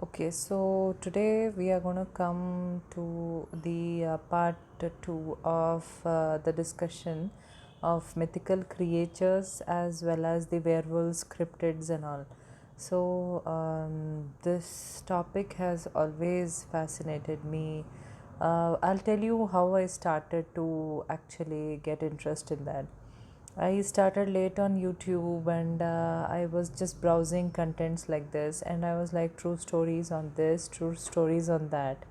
Okay, so today we are going to come to the part two of the discussion of mythical creatures as well as the werewolves, cryptids, and all. So, this topic has always fascinated me. I'll tell you how I started to actually get interest in that. I started late on YouTube and I was just browsing contents like this, and I was like, true stories on this, true stories on that.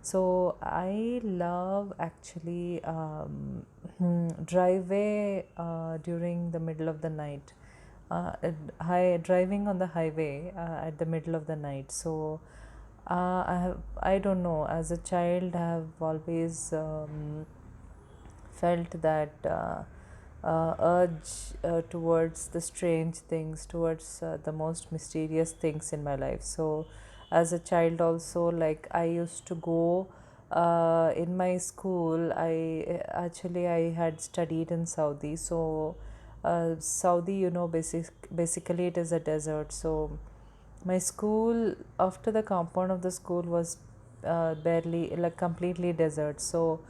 So I love actually driveway during the middle of the night, driving on the highway at the middle of the night. So I don't know, as a child I have always felt that urge towards the strange things, towards the most mysterious things in my life. So, as a child, also, like I used to go in my school. I had studied in Saudi, so Saudi, basically it is a desert. So my school, after the compound of the school was barely like completely desert. So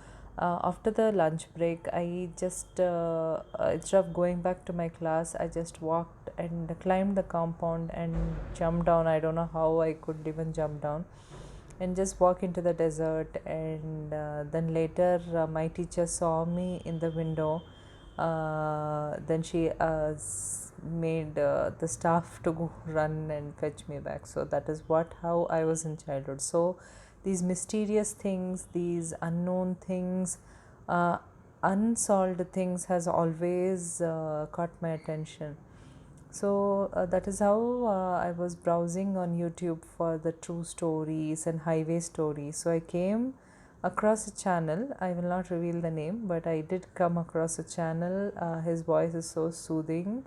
after the lunch break, I just instead of going back to my class, I just walked and climbed the compound and jumped down. I don't know how I could even jump down and just walk into the desert. And then later, my teacher saw me in the window. Then she made the staff to go run and fetch me back. So that is what how I was in childhood. So these mysterious things, these unknown things, uh, unsolved things has always caught my attention. So that is how I was browsing on YouTube for the true stories and highway stories. So I came across a channel. I will not reveal the name, but I did come across a channel. His voice is so soothing,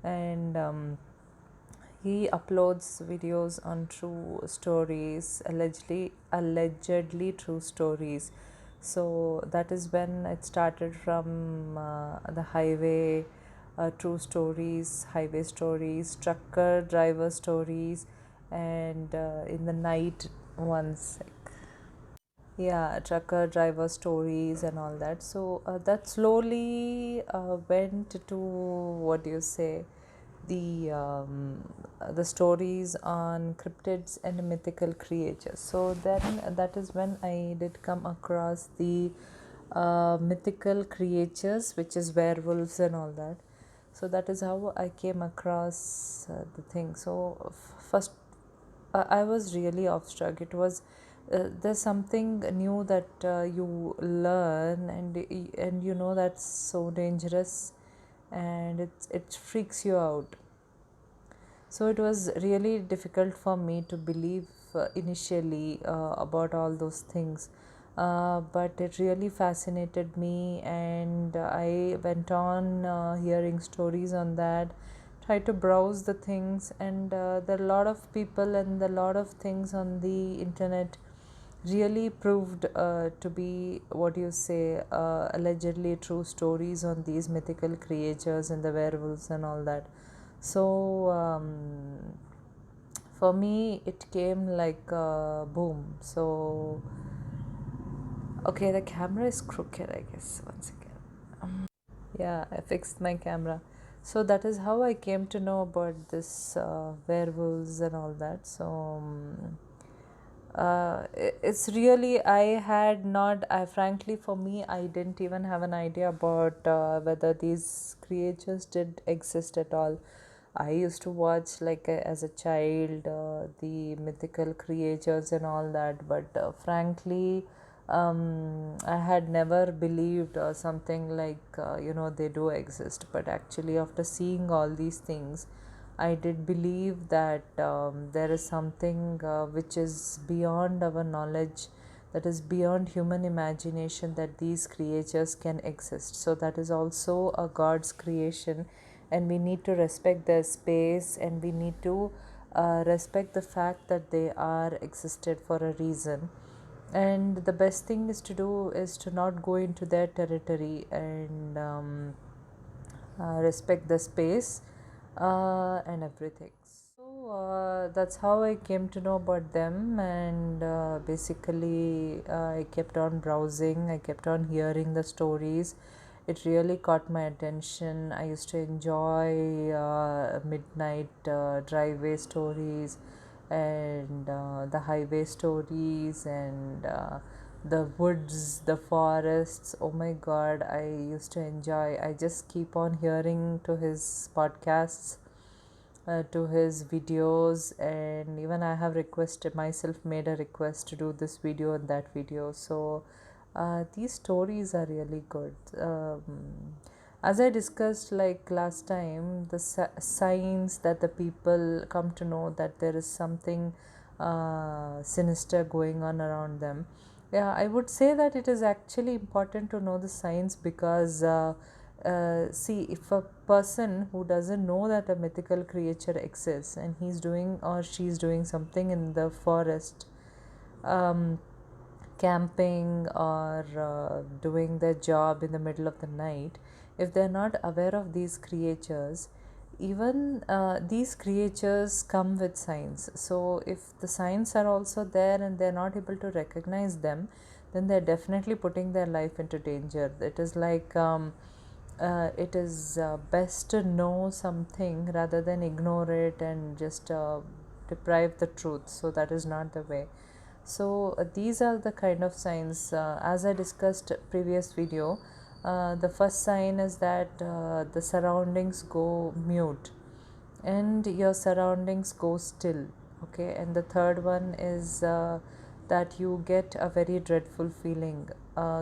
and he uploads videos on true stories, allegedly true stories. So that is when it started, from the highway true stories, highway stories, trucker driver stories, and in the night ones, like, yeah, trucker driver stories and all that. So that slowly went to, what do you say, the stories on cryptids and mythical creatures. So then that is when I did come across the mythical creatures, which is werewolves and all that. So that is how I came across the thing. So first, I was really awestruck. It was there's something new that you learn, and you know that's so dangerous, and it freaks you out. So it was really difficult for me to believe initially about all those things. But it really fascinated me, and I went on hearing stories on that, try to browse the things, and there are a lot of people and a lot of things on the internet really proved to be, what you say, allegedly true stories on these mythical creatures and the werewolves and all that. So for me it came like a boom. So okay, the camera is crooked, I guess. Once again, yeah, I fixed my camera. So that is how I came to know about this werewolves and all that. So it's really, I had not, I frankly, for me, I didn't even have an idea about whether these creatures did exist at all. I used to watch, like, as a child, the mythical creatures and all that, but frankly, I had never believed something like, they do exist. But actually, after seeing all these things, I did believe that there is something which is beyond our knowledge, that is beyond human imagination, that these creatures can exist. So, that is also a God's creation, and we need to respect their space, and we need to respect the fact that they are existed for a reason. And the best thing is to do is to not go into their territory, and respect the space and everything. So that's how I came to know about them, and basically, I kept on browsing, I kept on hearing the stories. It really caught my attention. I used to enjoy midnight driveway stories and the highway stories and the woods, the forests. Oh my god, I used to enjoy. I just keep on hearing to his podcasts, to his videos, and even I have requested myself, made a request to do this video and that video. So these stories are really good. As I discussed like last time, the signs that the people come to know that there is something sinister going on around them. Yeah, I would say that it is actually important to know the signs because see, if a person who doesn't know that a mythical creature exists and he's doing or she's doing something in the forest, um, camping or doing their job in the middle of the night, if they're not aware of these creatures, even these creatures come with signs. So if the signs are also there and they're not able to recognize them, then they're definitely putting their life into danger. It is like it is best to know something rather than ignore it and just deprive the truth. So that is not the way. So these are the kind of signs. As I discussed previous video, the first sign is that the surroundings go mute and your surroundings go still. Okay, and the third one is that you get a very dreadful feeling,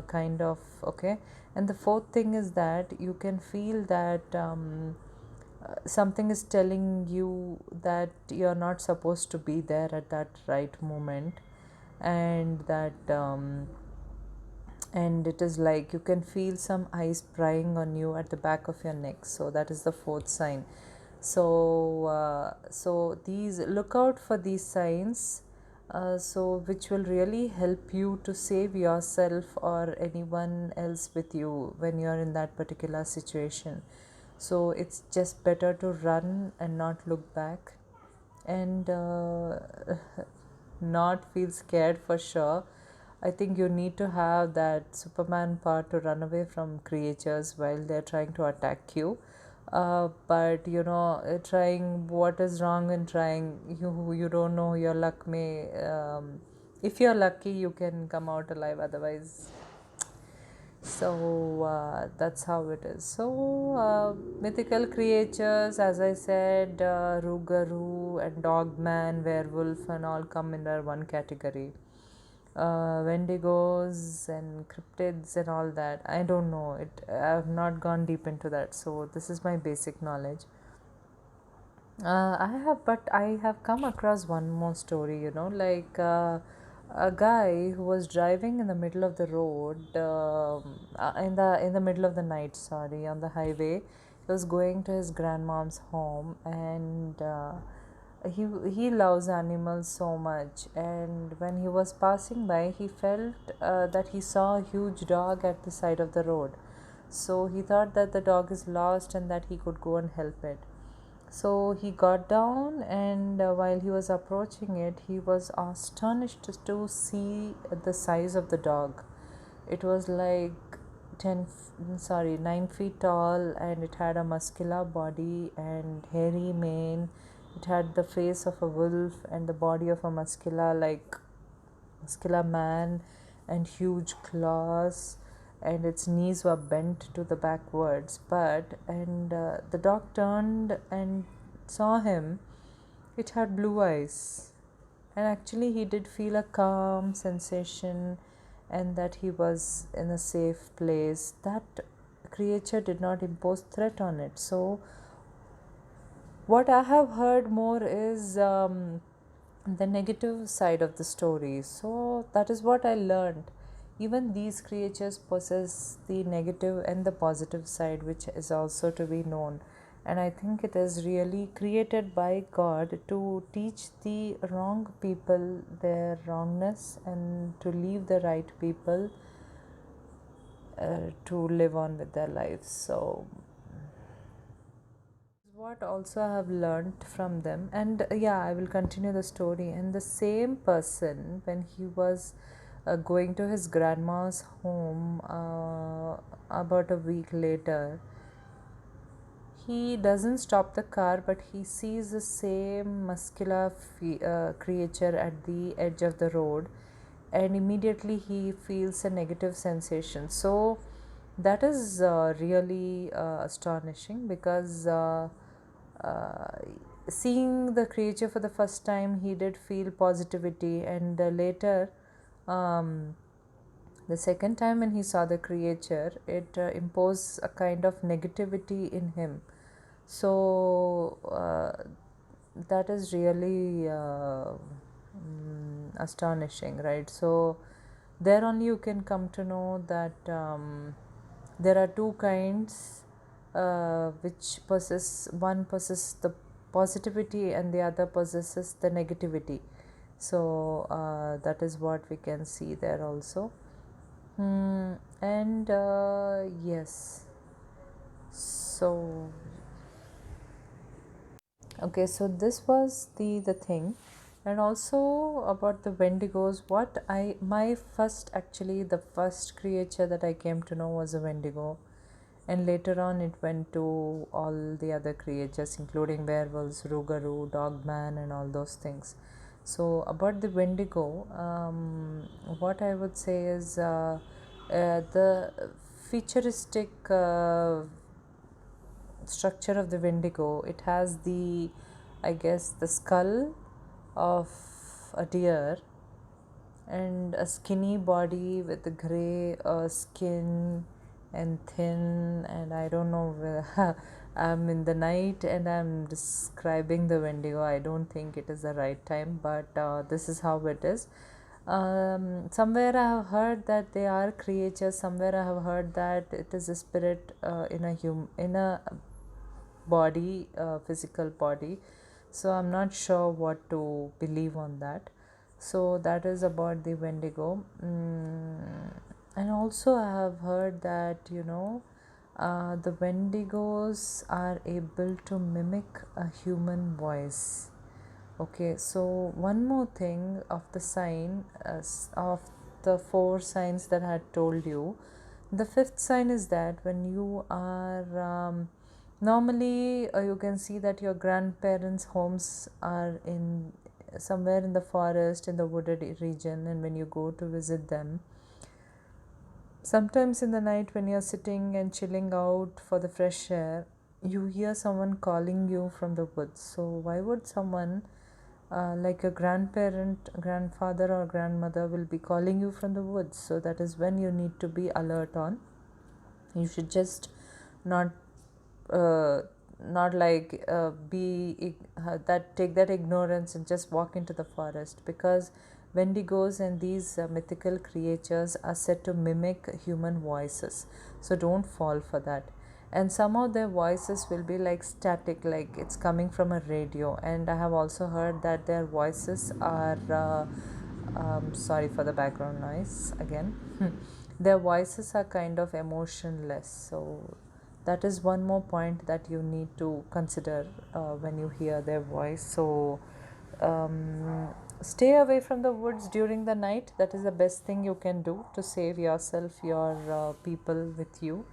kind of. Okay, and the fourth thing is that you can feel that something is telling you that you're not supposed to be there at that right moment, and that and it is like you can feel some eyes prying on you at the back of your neck. So that is the fourth sign. So these, look out for these signs, so which will really help you to save yourself or anyone else with you when you're in that particular situation. So it's just better to run and not look back, and not feel scared for sure. I think you need to have that Superman power to run away from creatures while they're trying to attack you. But trying, what is wrong in trying? You don't know, your luck may. If you're lucky, you can come out alive. Otherwise, so that's how it is. So mythical creatures, as I said, Rougarou and Dogman, Werewolf, and all come under one category. Wendigos and Cryptids and all that. I don't know it. I have not gone deep into that. So this is my basic knowledge. I have come across one more story, like a guy who was driving in the middle of the road, in the middle of the night, sorry, on the highway. He was going to his grandmom's home, and he loves animals so much. And when he was passing by, he felt that he saw a huge dog at the side of the road. So he thought that the dog is lost and that he could go and help it. So he got down, and while he was approaching it, he was astonished to see the size of the dog. It was like 9 feet tall, and it had a muscular body and hairy mane. It had the face of a wolf and the body of a muscular man, and huge claws, and its knees were bent to the backwards. But and the dog turned and saw him. It had blue eyes, and actually he did feel a calm sensation, and that he was in a safe place. That creature did not impose threat on it. So what I have heard more is the negative side of the story. So that is what I learned. Even these creatures possess the negative and the positive side, which is also to be known. And I think it is really created by God to teach the wrong people their wrongness and to leave the right people to live on with their lives. So what also I have learned from them. And yeah, I will continue the story. And the same person, when he was going to his grandma's home about a week later, he doesn't stop the car, but he sees the same muscular creature at the edge of the road, and immediately he feels a negative sensation. So that is really astonishing, because uh, seeing the creature for the first time, he did feel positivity, and later, um, the second time when he saw the creature, it imposed a kind of negativity in him. So that is really astonishing, right? So there only you can come to know that there are two kinds, which possess, one possesses the positivity and the other possesses the negativity. So that is what we can see there also. And yes, so okay, so this was the thing. And also about the Wendigos, what I my first, actually the first creature that I came to know was a Wendigo, and later on it went to all the other creatures, including werewolves, Rougarou, Dogman, and all those things. So about the Wendigo, what I would say is the futuristic structure of the Wendigo. It has the, I guess, the skull of a deer, and a skinny body with the gray skin and thin, and I don't know where I'm in the night and I'm describing the Wendigo. I don't think it is the right time, but this is how it is. Somewhere I have heard that they are creatures. Somewhere I have heard that it is a spirit in a body, physical body. So I'm not sure what to believe on that. So that is about the Wendigo. And also I have heard that, the Wendigos are able to mimic a human voice. Okay, so one more thing of the sign, of the four signs that I had told you, the fifth sign is that when you are normally, you can see that your grandparents' homes are in somewhere in the forest, in the wooded region, and when you go to visit them, sometimes in the night when you're sitting and chilling out for the fresh air, you hear someone calling you from the woods. So why would someone, like a grandparent, grandfather or grandmother, will be calling you from the woods? So that is when you need to be alert on. You should just not uh, not like that, take that ignorance and just walk into the forest, because Wendigos and these mythical creatures are said to mimic human voices. So don't fall for that. And some of their voices will be like static, like it's coming from a radio. And I have also heard that their voices are sorry for the background noise again. Their voices are kind of emotionless. So that is one more point that you need to consider when you hear their voice. So stay away from the woods during the night. That is the best thing you can do to save yourself, your people with you.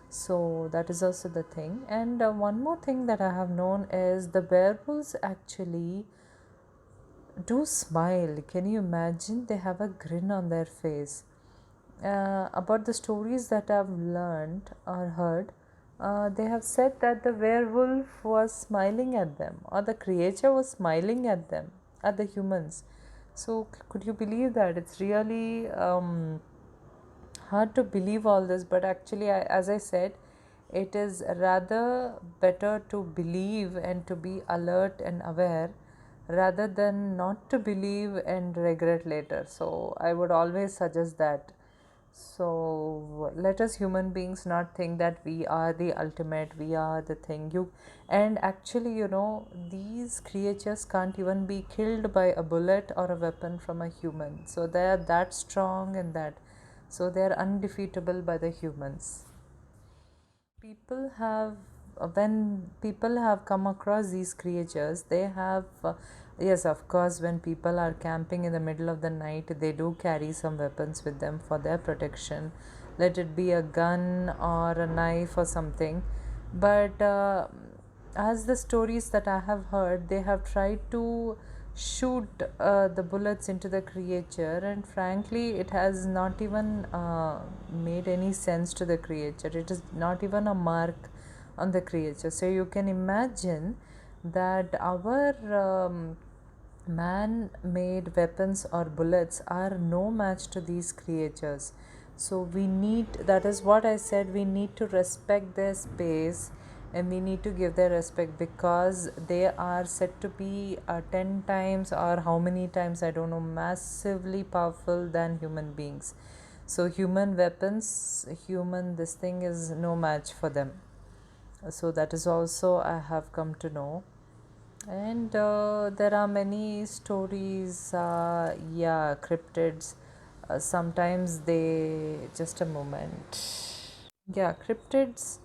So that is also the thing. And one more thing that I have known is the werewolves actually do smile. Can you imagine? They have a grin on their face. About the stories that I've learned or heard, they have said that the werewolf was smiling at them, or the creature was smiling at them, at the humans. So, could you believe that? It's really hard to believe all this, but actually, as I said, it is rather better to believe and to be alert and aware, rather than not to believe and regret later. So I would always suggest that. So let us human beings not think that we are the ultimate, we are the thing. And actually, these creatures can't even be killed by a bullet or a weapon from a human. So they are that strong, and that, so they are undefeatable by the humans. People have when people have come across these creatures, they have yes, of course, when people are camping in the middle of the night, they do carry some weapons with them for their protection, let it be a gun or a knife or something. But as the stories that I have heard, they have tried to shoot the bullets into the creature, and frankly, it has not even made any sense to the creature. It is not even a mark on the creature. So you can imagine that our man made weapons or bullets are no match to these creatures. So we need, that is what I said, we need to respect their space, and we need to give their respect, because they are said to be 10 times, or how many times I don't know, massively powerful than human beings. So human weapons, human this thing is no match for them. So that is also I have come to know. And there are many stories, yeah, cryptids. Sometimes they, just a moment. Yeah, cryptids,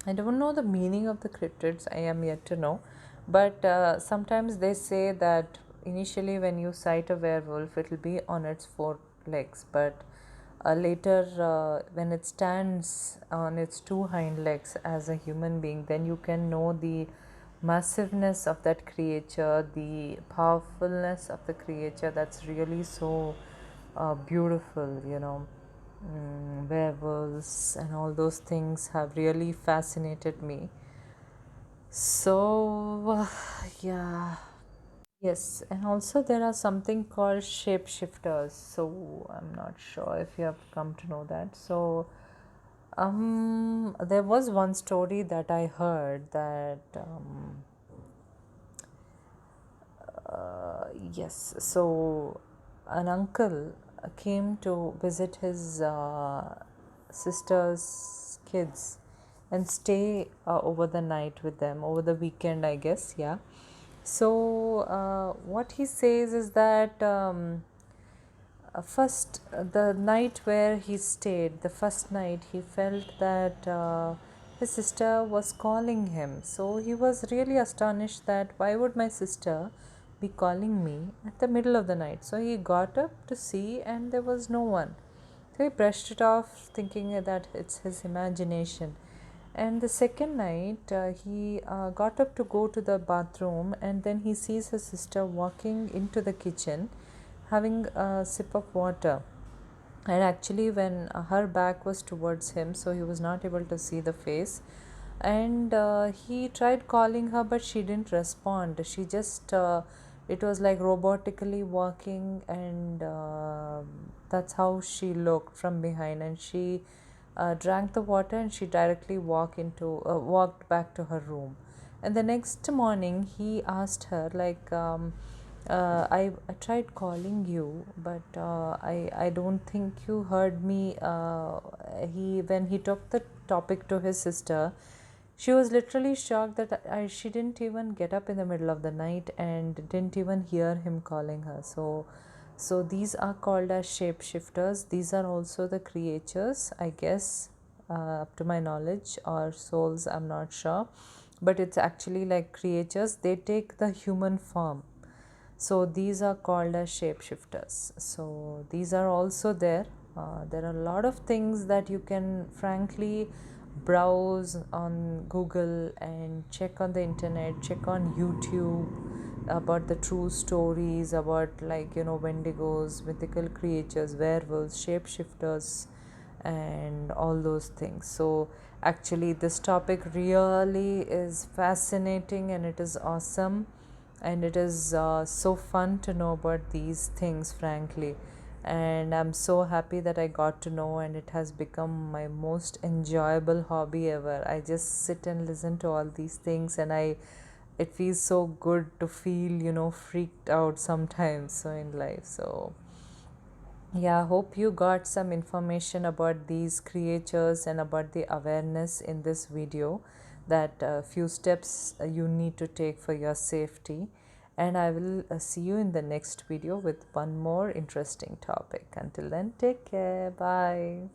I don't know the meaning of the cryptids, I am yet to know. But sometimes they say that initially, when you sight a werewolf, it will be on its four legs. But later, when it stands on its two hind legs as a human being, then you can know the massiveness of that creature, the powerfulness of the creature. That's really so beautiful, you know. Werewolves and all those things have really fascinated me. So, yeah. Yes, and also there are something called shapeshifters. So, I'm not sure if you have come to know that. So, there was one story that I heard that yes, so an uncle came to visit his sister's kids and stay over the night with them, over the weekend, I guess. Yeah. So what he says is that first, the night where he stayed, the first night, he felt that his sister was calling him. So he was really astonished that why would my sister be calling me at the middle of the night. So he got up to see, and there was no one. So he brushed it off, thinking that it's his imagination. And the second night, he got up to go to the bathroom, and then he sees his sister walking into the kitchen having a sip of water. And actually, when her back was towards him, so he was not able to see the face. And he tried calling her, but she didn't respond. She just, it was like robotically walking, and that's how she looked from behind. And she drank the water, and she directly walked back to her room. And the next morning, he asked her, like, I tried calling you, but I don't think you heard me. When he took the topic to his sister, she was literally shocked that she didn't even get up in the middle of the night and didn't even hear him calling her. So these are called as shapeshifters. These are also the creatures, I guess, up to my knowledge, or souls, I'm not sure. But it's actually like creatures, they take the human form. So these are called as shapeshifters. So these are also there. There are a lot of things that you can frankly browse on Google and check on the internet, check on YouTube about the true stories about, like, you know, wendigos, mythical creatures, werewolves, shapeshifters, and all those things. So actually this topic really is fascinating, and it is awesome, and it is so fun to know about these things, frankly. And I'm so happy that I got to know, and it has become my most enjoyable hobby ever. I just sit and listen to all these things, and it feels so good to feel, you know, freaked out sometimes so in life. So yeah, hope you got some information about these creatures and about the awareness in this video, that few steps you need to take for your safety. And I will see you in the next video with one more interesting topic. Until then, take care. Bye.